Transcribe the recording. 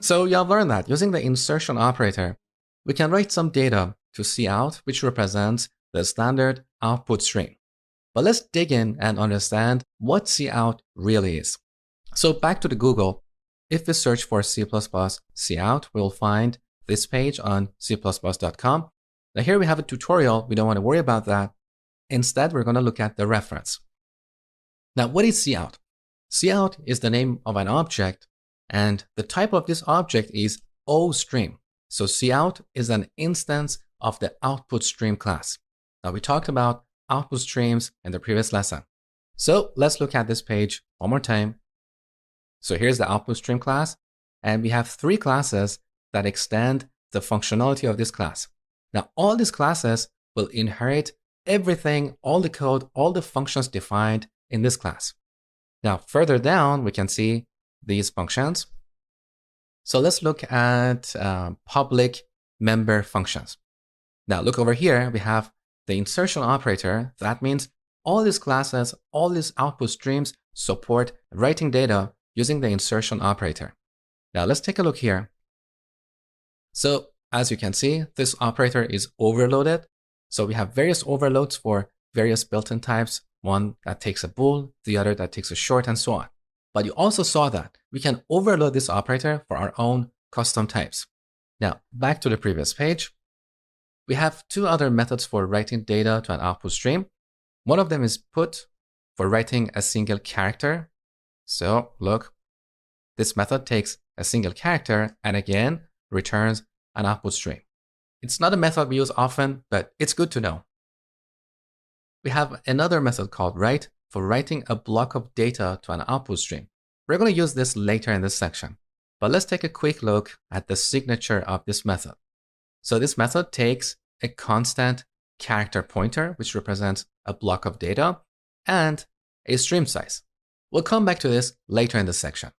So you have learned that using the insertion operator, we can write some data to cout, which represents the standard output stream. But let's dig in and understand what cout really is. So back to the Google, if we search for C++ cout, we'll find this page on cplus.com. Now here we have a tutorial. We don't want to worry about that. Instead, we're going to look at the reference. Now, what is cout? Cout is the name of an object, and the type of this object is OStream. So cout is an instance of the output stream class. Now, we talked about output streams in the previous lesson. So let's look at this page one more time. So here's the output stream class, and we have three classes that extend the functionality of this class. Now, all these classes will inherit everything, all the code, all the functions defined in this class. Now, further down, we can see these functions. So let's look at public member functions. Now, look over here, we have the insertion operator. That means all these classes, all these output streams support writing data using the insertion operator. Now, let's take a look here. So as you can see, this operator is overloaded. So we have various overloads for various built-in types, one that takes a bool, the other that takes a short, and so on. But you also saw that we can overload this operator for our own custom types. Now, back to the previous page. We have two other methods for writing data to an output stream. One of them is put for writing a single character. So look, this method takes a single character and again returns an output stream. It's not a method we use often, but it's good to know. We have another method called write for writing a block of data to an output stream. We're going to use this later in this section, but let's take a quick look at the signature of this method. So this method takes a constant character pointer, which represents a block of data, and a stream size. We'll come back to this later in this section.